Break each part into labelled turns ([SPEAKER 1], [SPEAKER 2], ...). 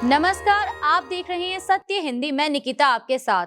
[SPEAKER 1] नमस्कार, आप देख रहे हैं सत्य हिंदी। मैं निकिता आपके साथ।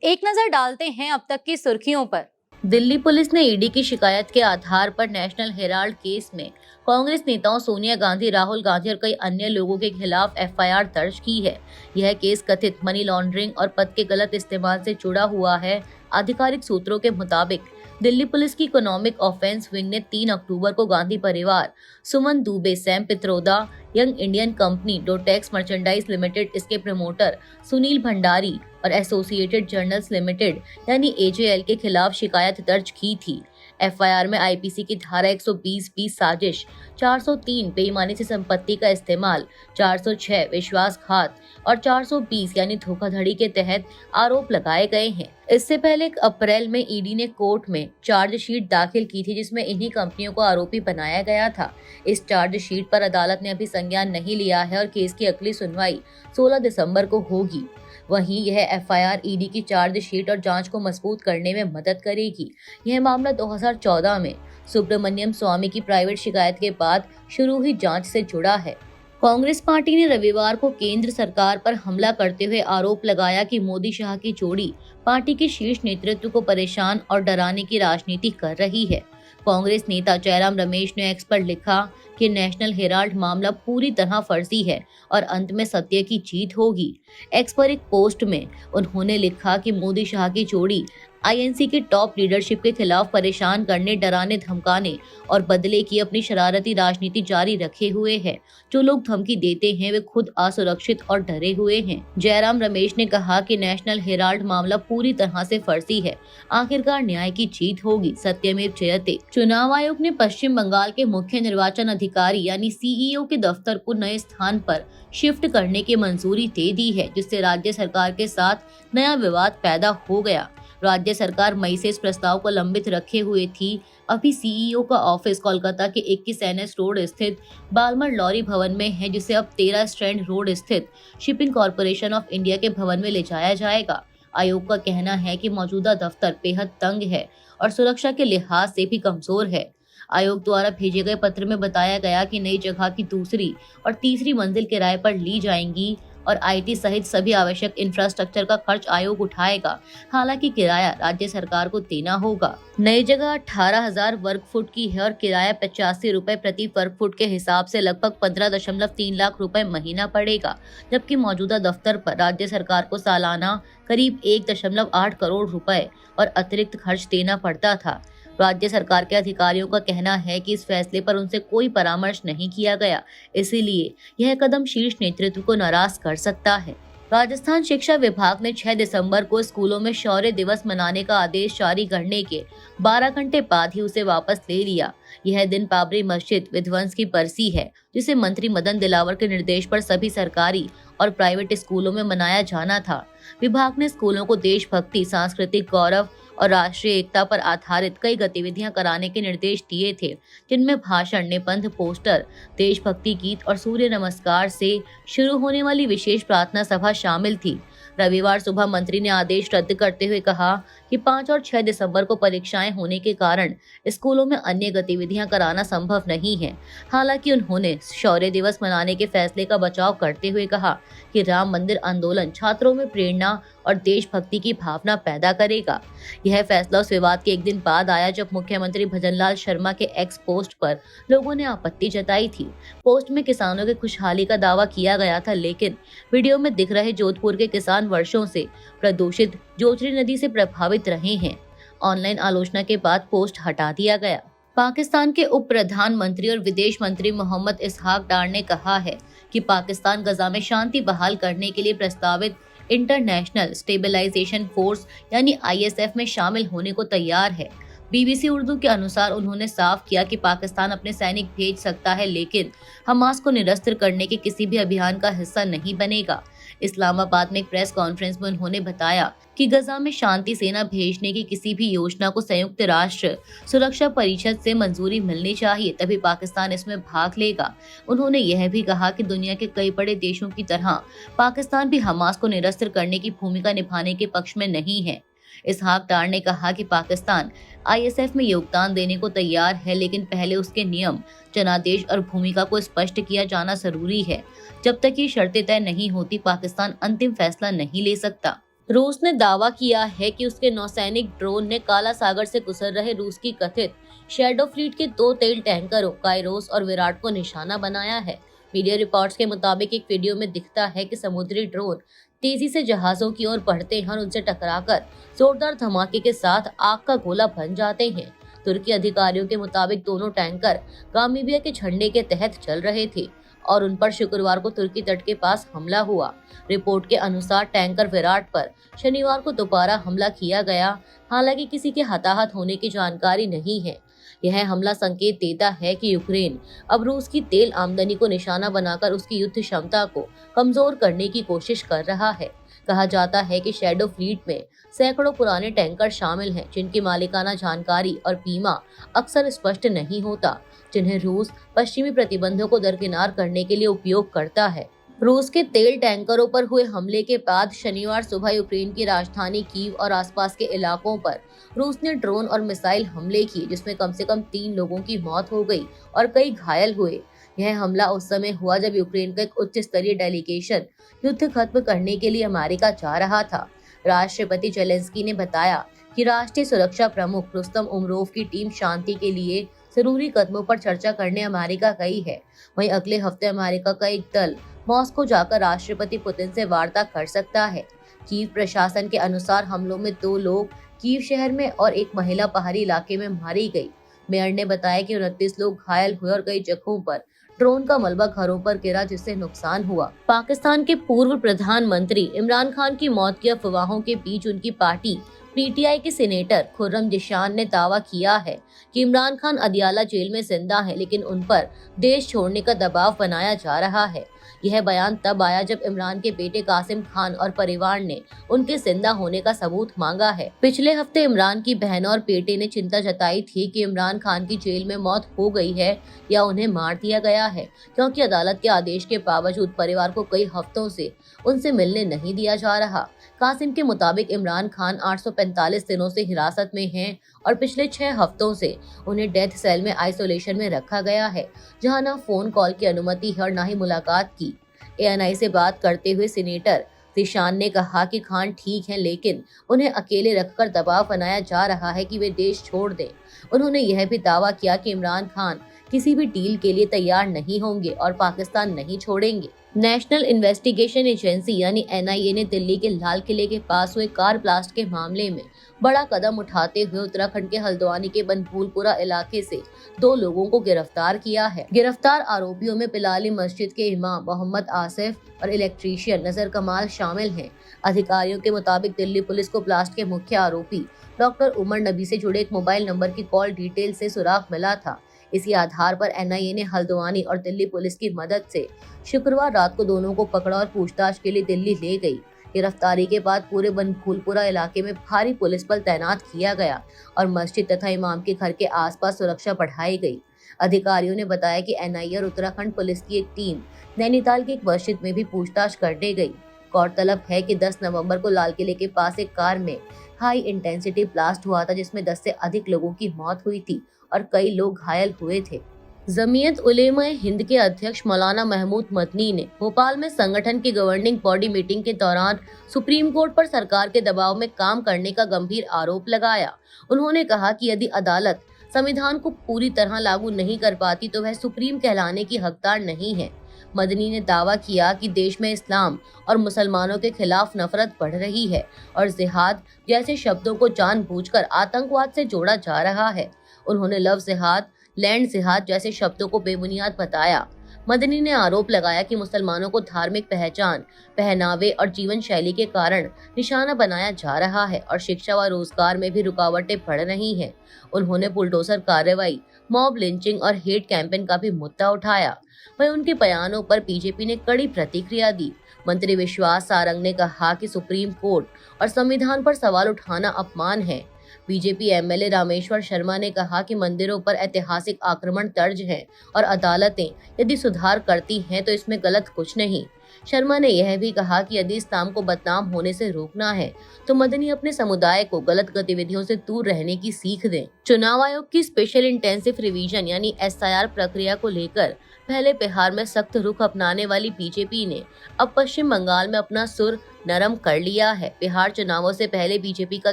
[SPEAKER 1] एक नजर डालते हैं अब तक की सुर्खियों पर। दिल्ली पुलिस ने ईडी की शिकायत के आधार पर नेशनल हेराल्ड केस में कांग्रेस नेताओं सोनिया गांधी, राहुल गांधी और कई अन्य लोगों के खिलाफ एफआईआर दर्ज की है। यह केस कथित मनी लॉन्ड्रिंग और पद के गलत इस्तेमाल से जुड़ा हुआ है। आधिकारिक सूत्रों के मुताबिक दिल्ली पुलिस की इकोनॉमिक ऑफेंस विंग ने 3 अक्टूबर को गांधी परिवार, Suman Dubey, Sam Pitroda, young Indian company, Dotex merchandise limited, इसके प्रमोटर सुनील भंडारी और एसोसिएटेड जर्नल्स लिमिटेड यानी एजेएल के खिलाफ शिकायत दर्ज की थी। एफआईआर में आईपीसी की धारा 120 साजिश, 403 बेईमानी से संपत्ति का इस्तेमाल, 406 विश्वासघात और 420 यानी धोखाधड़ी के तहत आरोप लगाए गए हैं। इससे पहले अप्रैल में ईडी ने कोर्ट में चार्जशीट दाखिल की थी, जिसमें इन्हीं कंपनियों को आरोपी बनाया गया था। इस चार्जशीट पर अदालत ने अभी संज्ञान नहीं लिया है और केस की अगली सुनवाई 16 दिसंबर को होगी। वहीं यह एफआईआर ईडी की चार्जशीट और जांच को मजबूत करने में मदद करेगी। यह मामला 2014 में सुब्रमण्यम स्वामी की प्राइवेट शिकायत के बाद शुरू हुई जांच से जुड़ा है। कांग्रेस पार्टी ने रविवार को केंद्र सरकार पर हमला करते हुए आरोप लगाया कि मोदी शाह की जोड़ी पार्टी के शीर्ष नेतृत्व को परेशान और डराने की राजनीति कर रही है। कांग्रेस नेता जयराम रमेश ने एक्स पर लिखा कि नेशनल हेराल्ड मामला पूरी तरह फर्जी है और अंत में सत्य की जीत होगी। एक्स पर एक पोस्ट में उन्होंने लिखा कि मोदी शाह की जोड़ी आईएनसी के टॉप लीडरशिप के खिलाफ परेशान करने, डराने, धमकाने और बदले की अपनी शरारती राजनीति जारी रखे हुए है। जो लोग धमकी देते हैं वे खुद असुरक्षित और डरे हुए हैं। जयराम रमेश ने कहा कि नेशनल हेराल्ड मामला पूरी तरह से फर्जी है। आखिरकार न्याय की जीत होगी, सत्यमेव जयते। चुनाव आयोग ने पश्चिम बंगाल के मुख्य निर्वाचन अधिकारी यानी सीईओ के दफ्तर को नए स्थान पर शिफ्ट करने की मंजूरी दे दी है, जिससे राज्य सरकार के साथ नया विवाद पैदा हो गया। राज्य सरकार मई से इस प्रस्ताव को लंबित रखे हुए थी। अभी सीईओ का ऑफिस कोलकाता के 21 एनएस रोड स्थित बालमर लॉरी भवन में है, जिसे अब 13 स्ट्रैंड रोड स्थित शिपिंग कॉरपोरेशन ऑफ इंडिया के भवन में ले जाया जाएगा। आयोग का कहना है कि मौजूदा दफ्तर बेहद तंग है और सुरक्षा के लिहाज से भी कमजोर है। आयोग द्वारा भेजे गए पत्र में बताया गया कि नई जगह की दूसरी और तीसरी मंजिल किराए पर ली जाएंगी और आईटी सहित सभी आवश्यक इंफ्रास्ट्रक्चर का खर्च आयोग उठाएगा। हालांकि किराया राज्य सरकार को देना होगा। नई जगह 18,000 वर्ग फुट की है और किराया 85 रुपए प्रति वर्ग फुट के हिसाब से लगभग 15.3 लाख रुपए महीना पड़ेगा, जबकि मौजूदा दफ्तर पर राज्य सरकार को सालाना करीब 1.8 करोड़ रुपए और अतिरिक्त खर्च देना पड़ता था। राज्य सरकार के अधिकारियों का कहना है कि इस फैसले पर उनसे कोई परामर्श नहीं किया गया, इसीलिए यह कदम शीर्ष नेतृत्व को नाराज कर सकता है। राजस्थान शिक्षा विभाग ने 6 दिसंबर को स्कूलों में शौर्य दिवस मनाने का आदेश जारी करने के 12 घंटे बाद ही उसे वापस ले लिया। यह दिन बाबरी मस्जिद विध्वंस की बरसी है, जिसे मंत्री मदन दिलावर के निर्देश पर सभी सरकारी और प्राइवेट स्कूलों में मनाया जाना था। विभाग ने स्कूलों को देशभक्ति, सांस्कृतिक गौरव और राष्ट्रीय एकता पर आधारित कई गतिविधियां कराने के निर्देश दिए थे, जिनमें भाषण, निबंध, पोस्टर, देशभक्ति गीत और सूर्य नमस्कार से शुरू होने वाली विशेष प्रार्थना सभा शामिल थी। रविवार सुबह मंत्री ने आदेश रद्द करते हुए कहा कि 5 और 6 दिसंबर को परीक्षाएं होने के कारण स्कूलों में अन्य गतिविधियां कराना संभव नहीं है। हालांकि उन्होंने शौर्य दिवस मनाने के फैसले का बचाव करते हुए कहा कि राम मंदिर आंदोलन छात्रों में प्रेरणा और देशभक्ति की भावना पैदा करेगा। यह फैसला उस विवाद के एक दिन बाद आया जब मुख्यमंत्री भजनलाल शर्मा के एक्स पोस्ट पर लोगों ने आपत्ति जताई थी। पोस्ट में किसानों की खुशहाली का दावा किया गया था, लेकिन वीडियो में दिख रहे जोधपुर के किसान वर्षों से प्रदूषित जोजरी नदी से प्रभावित रहे हैं। ऑनलाइन आलोचना के बाद पोस्ट हटा दिया गया। पाकिस्तान के उप प्रधानमंत्री और विदेश मंत्री मोहम्मद इसहाक डार ने कहा है कि पाकिस्तान गजा में शांति बहाल करने के लिए प्रस्तावित इंटरनेशनल स्टेबलाइजेशन फोर्स यानी आईएसएफ में शामिल होने को तैयार है। बीबीसी उर्दू के अनुसार उन्होंने साफ किया कि पाकिस्तान अपने सैनिक भेज सकता है, लेकिन हमास को निरस्त करने के किसी भी अभियान का हिस्सा नहीं बनेगा। इस्लामाबाद में एक प्रेस कॉन्फ्रेंस में उन्होंने बताया कि गजा में शांति सेना भेजने की किसी भी योजना को संयुक्त राष्ट्र सुरक्षा परिषद से मंजूरी मिलनी चाहिए, तभी पाकिस्तान इसमें भाग लेगा। उन्होंने यह भी कहा कि दुनिया के कई बड़े देशों की तरह पाकिस्तान भी हमास को निरस्त करने की भूमिका निभाने के पक्ष में नहीं है। इसहाक डार ने कहा कि पाकिस्तान आईएसएफ में योगदान देने को तैयार है, लेकिन पहले उसके नियम, जनादेश और भूमिका को स्पष्ट किया जाना जरूरी है। जब तक ये शर्तें तय नहीं होती, पाकिस्तान अंतिम फैसला नहीं ले सकता। रूस ने दावा किया है कि उसके नौसैनिक ड्रोन ने काला सागर से गुजर रहे रूस की कथित शैडो फ्लीट के 2 तेल टैंकरों काइरोस और विराट को निशाना बनाया है। मीडिया रिपोर्ट्स के मुताबिक एक वीडियो में दिखता है कि समुद्री ड्रोन तेजी से जहाजों की ओर बढ़ते हैं और उनसे टकराकर जोरदार धमाके के साथ आग का गोला बन जाते हैं। तुर्की अधिकारियों के मुताबिक दोनों टैंकर गामीबिया के झंडे के तहत चल रहे थे और उन पर शुक्रवार को तुर्की तट के पास हमला हुआ। रिपोर्ट के अनुसार टैंकर विराट पर शनिवार को दोबारा हमला किया गया, हालांकि किसी के हताहत होने की जानकारी नहीं है। यह हमला संकेत देता है कि यूक्रेन अब रूस की तेल आमदनी को निशाना बनाकर उसकी युद्ध क्षमता को कमजोर करने की कोशिश कर रहा है। कहा जाता है कि शैडो फ्लीट में सैकड़ों पुराने टैंकर शामिल हैं, जिनकी मालिकाना जानकारी और बीमा अक्सर स्पष्ट नहीं होता, जिन्हें रूस पश्चिमी प्रतिबंधों को दरकिनार करने के लिए उपयोग करता है। रूस के तेल टैंकरों पर हुए हमले के बाद शनिवार सुबह यूक्रेन की राजधानी कीव और आसपास के इलाकों पर रूस ने ड्रोन और मिसाइल हमले किए, जिसमें कम से कम 3 लोगों की मौत हो गई और कई घायल हुए। यह हमला उस समय हुआ जब यूक्रेन का एक उच्च स्तरीय डेलीगेशन युद्ध खत्म करने के लिए अमेरिका जा रहा था। राष्ट्रपति जेलेंस्की ने बताया कि राष्ट्रीय सुरक्षा प्रमुख रुस्तम उमरोव की टीम शांति के लिए जरूरी कदमों पर चर्चा करने अमेरिका गई है। वहीं अगले हफ्ते अमेरिका का एक दल मॉस्को जाकर राष्ट्रपति पुतिन से वार्ता कर सकता है। कीव प्रशासन के अनुसार हमलों में 2 लोग कीव शहर में और एक महिला पहाड़ी इलाके में मारी गई। मेयर ने बताया कि 29 लोग घायल हुए और कई जगहों पर ड्रोन का मलबा घरों पर गिरा, जिससे नुकसान हुआ। पाकिस्तान के पूर्व प्रधानमंत्री इमरान खान की मौत की अफवाहों के बीच उनकी पार्टी पीटीआई के सीनेटर खुर्रम जिशान ने दावा किया है कि इमरान खान अदियाला जेल में जिंदा है, लेकिन उन पर देश छोड़ने का दबाव बनाया जा रहा है। यह बयान तब आया जब इमरान के बेटे कासिम खान और परिवार ने उनके जिंदा होने का सबूत मांगा है। पिछले हफ्ते इमरान की बहन और बेटे ने चिंता जताई थी कि इमरान खान की जेल में मौत हो गई है या उन्हें मार दिया गया है, क्योंकि अदालत के आदेश के बावजूद परिवार को कई हफ्तों से उनसे मिलने नहीं दिया जा रहा। कासिम के मुताबिक इमरान खान 845 दिनों से हिरासत में हैं और पिछले 6 हफ्तों से उन्हें डेथ सेल में आइसोलेशन में रखा गया है, जहां न फोन कॉल की अनुमति है और न ही मुलाकात की। एएनआई से बात करते हुए सीनेटर जिशान ने कहा कि खान ठीक हैं, लेकिन उन्हें अकेले रखकर दबाव बनाया जा रहा है कि वे देश छोड़ दें। उन्होंने यह भी दावा किया कि इमरान खान किसी भी डील के लिए तैयार नहीं होंगे और पाकिस्तान नहीं छोड़ेंगे। नेशनल इन्वेस्टिगेशन एजेंसी यानी एनआईए ने दिल्ली के लाल किले के पास हुए कार ब्लास्ट के मामले में बड़ा कदम उठाते हुए उत्तराखंड के हल्द्वानी के बनभूलपुरा इलाके से 2 लोगों को गिरफ्तार किया है। गिरफ्तार आरोपियों में पिलाली मस्जिद के इमाम मोहम्मद आसिफ और इलेक्ट्रीशियन नजर कमाल शामिल हैं। अधिकारियों के मुताबिक दिल्ली पुलिस को ब्लास्ट के मुख्य आरोपी डॉक्टर उमर नबी से जुड़े एक मोबाइल नंबर की कॉल डिटेल से सुराग मिला था। इसी आधार पर एनआईए ने हल्द्वानी और दिल्ली पुलिस की मदद से शुक्रवार रात को दोनों को पकड़ा और पूछताछ के लिए दिल्ली ले गई। गिरफ्तारी के बाद पूरे बनभूलपुरा इलाके में भारी पुलिस बल तैनात किया गया और मस्जिद तथा इमाम के घर के आसपास सुरक्षा बढ़ाई गई। अधिकारियों ने बताया कि एनआईए और उत्तराखंड पुलिस की एक टीम नैनीताल की एक मस्जिद में भी पूछताछ करने गई। गौरतलब है कि 10 नवंबर को लाल किले के पास एक कार में हाई इंटेंसिटी ब्लास्ट हुआ था, जिसमें 10 से अधिक लोगों की मौत हुई थी और कई लोग घायल हुए थे। जमीयत उलेमा हिंद के अध्यक्ष मौलाना महमूद मदनी ने भोपाल में संगठन की गवर्निंग बॉडी मीटिंग के दौरान सुप्रीम कोर्ट पर सरकार के दबाव में काम करने का गंभीर आरोप लगाया। उन्होंने कहा कि यदि अदालत संविधान को पूरी तरह लागू नहीं कर पाती तो वह सुप्रीम कहलाने की हकदार नहीं है। मदनी ने दावा किया कि देश में इस्लाम और मुसलमानों के खिलाफ नफरत बढ़ रही है और जिहाद जैसे शब्दों को जानबूझकर आतंकवाद से जोड़ा जा रहा है। उन्होंने लव जिहाद, लैंड जिहाद जैसे शब्दों को बेबुनियाद बताया। मदनी ने आरोप लगाया कि मुसलमानों को धार्मिक पहचान, पहनावे और जीवन शैली के कारण निशाना बनाया जा रहा है और शिक्षा व रोजगार में भी रुकावटें पड़ रही हैं। उन्होंने बुलडोजर कार्रवाई, मॉब लिंचिंग और हेट कैंपेन का भी मुद्दा उठाया। वहीं उनके बयानों पर बीजेपी ने कड़ी प्रतिक्रिया दी। मंत्री विश्वास सारंग ने कहा कि सुप्रीम कोर्ट और संविधान पर सवाल उठाना अपमान है। बीजेपी एमएलए रामेश्वर शर्मा ने कहा कि मंदिरों पर ऐतिहासिक आक्रमण दर्ज हैं और अदालतें यदि सुधार करती हैं तो इसमें गलत कुछ नहीं। शर्मा ने यह भी कहा कि यदि इस्लाम को बदनाम होने से रोकना है तो मदनी अपने समुदाय को गलत गतिविधियों से दूर रहने की सीख दें। चुनाव आयोग की स्पेशल इंटेंसिव रिवीजन यानी एसआईआर प्रक्रिया को लेकर पहले बिहार में सख्त रुख अपनाने वाली बीजेपी ने अब पश्चिम बंगाल में अपना सुर नरम कर लिया है। बिहार चुनावों से पहले बीजेपी का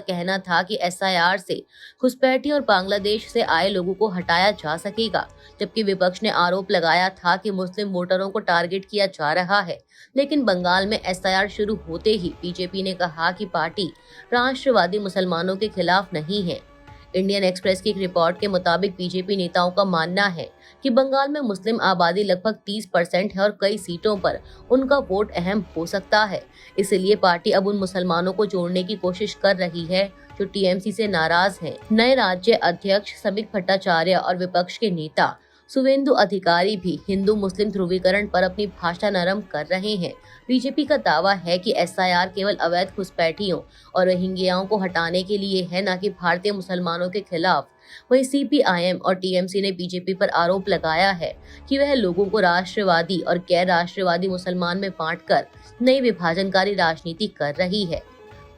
[SPEAKER 1] कहना था कि एसआईआर से घुसपैठी और बांग्लादेश से आए लोगों को हटाया जा सकेगा, जबकि विपक्ष ने आरोप लगाया था कि मुस्लिम वोटरों को टारगेट किया जा रहा है। लेकिन बंगाल में एसआईआर शुरू होते ही बीजेपी ने कहा कि पार्टी राष्ट्रवादी मुसलमानों के खिलाफ नहीं है। इंडियन एक्सप्रेस की एक रिपोर्ट के मुताबिक बीजेपी नेताओं का मानना है कि बंगाल में मुस्लिम आबादी लगभग 30% है और कई सीटों पर उनका वोट अहम हो सकता है। इसलिए पार्टी अब उन मुसलमानों को जोड़ने की कोशिश कर रही है जो टीएमसी से नाराज हैं। नए राज्य अध्यक्ष समीक भट्टाचार्य और विपक्ष के नेता शुवेंदु अधिकारी भी हिंदू मुस्लिम ध्रुवीकरण पर अपनी भाषा नरम कर रहे हैं। बीजेपी का दावा है कि एसआईआर केवल अवैध घुसपैठियों और रोहिंग्याओं को हटाने के लिए है, न कि भारतीय मुसलमानों के खिलाफ। वहीं सीपीआईएम और टीएमसी ने बीजेपी पर आरोप लगाया है कि वह लोगों को राष्ट्रवादी और गैर राष्ट्रवादी मुसलमान में बांटकर नई विभाजनकारी राजनीति कर रही है।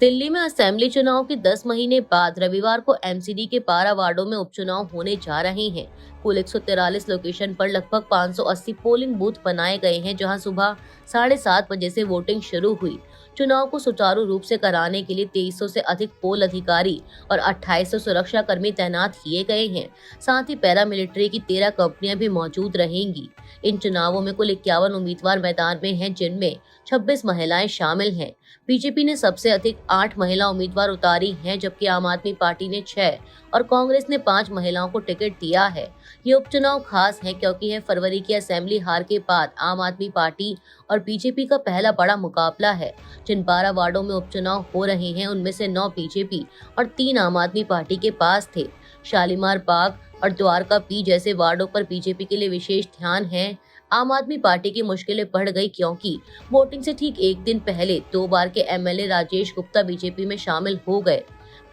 [SPEAKER 1] दिल्ली में असेंबली चुनाव के 10 महीने बाद रविवार को एमसीडी के 12 वार्डों में उपचुनाव होने जा रहे हैं। कुल 143 लोकेशन पर लगभग 580 पोलिंग बूथ बनाए गए हैं, जहां सुबह 7:30 बजे से वोटिंग शुरू हुई। चुनाव को सुचारू रूप से कराने के लिए 2300 से अधिक पोल अधिकारी और 2800 सुरक्षा कर्मी तैनात किए गए हैं। साथ ही पैरामिलिट्री की 13 कंपनियां भी मौजूद रहेंगी। इन चुनावों में कुल 51 उम्मीदवार मैदान में हैं, जिनमें 26 महिलाएं शामिल हैं। बीजेपी ने सबसे अधिक 8 महिला उम्मीदवार उतारी हैं, जबकि आम आदमी पार्टी ने 6 और कांग्रेस ने 5 महिलाओं को टिकट दिया है। ये उपचुनाव खास है क्योंकि यह फरवरी की असेंबली हार के बाद आम आदमी पार्टी और बीजेपी का पहला बड़ा मुकाबला है। जिन 12 वार्डों में उपचुनाव हो रहे हैं, उनमें से 9 बीजेपी और 3 आम आदमी पार्टी के पास थे। शालीमार बाग और द्वारका पी जैसे वार्डों पर बीजेपी के लिए विशेष ध्यान है। आम आदमी पार्टी की मुश्किलें बढ़ गई क्योंकि वोटिंग से ठीक एक दिन पहले 2 बार के एमएलए राजेश गुप्ता बीजेपी में शामिल हो गए।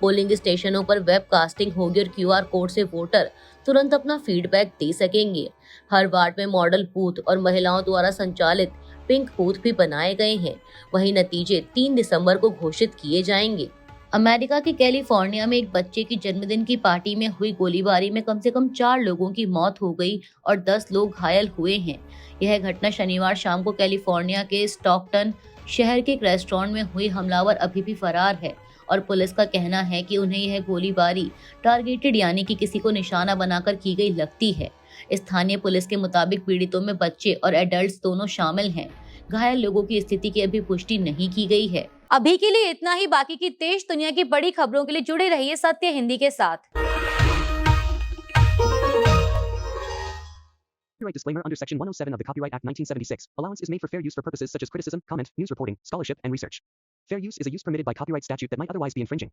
[SPEAKER 1] पोलिंग स्टेशनों पर वेब कास्टिंग होगी और क्यूआर कोड से वोटर तुरंत अपना फीडबैक दे सकेंगे। हर वार्ड में मॉडल बूथ और महिलाओं द्वारा संचालित पिंक बूथ भी बनाए गए हैं। वहीं नतीजे 3 दिसंबर को घोषित किए जाएंगे। अमेरिका के कैलिफोर्निया में एक बच्चे की जन्मदिन की पार्टी में हुई गोलीबारी में कम से कम 4 लोगों की मौत हो गई और 10 लोग घायल हुए हैं। यह घटना शनिवार शाम को कैलिफोर्निया के स्टॉकटन शहर के एक रेस्टोरेंट में हुई। हमलावर अभी भी फरार है और पुलिस का कहना है कि उन्हें यह गोलीबारी टारगेटेड यानी कि किसी को निशाना बनाकर की गई लगती है। स्थानीय पुलिस के मुताबिक पीड़ितों में बच्चे और एडल्ट्स दोनों शामिल हैं। घायल लोगों की स्थिति की अभी पुष्टि नहीं की गई है। अभी के लिए इतना ही। बाकी की देश दुनिया की बड़ी खबरों के लिए जुड़े रहिए सत्य हिंदी के साथ।
[SPEAKER 2] Copyright disclaimer under Section 107 of the Copyright Act 1976. Allowance is made for fair use for purposes such as criticism, comment, news reporting, scholarship, and research. Fair use is a use permitted by copyright statute that might otherwise be infringing.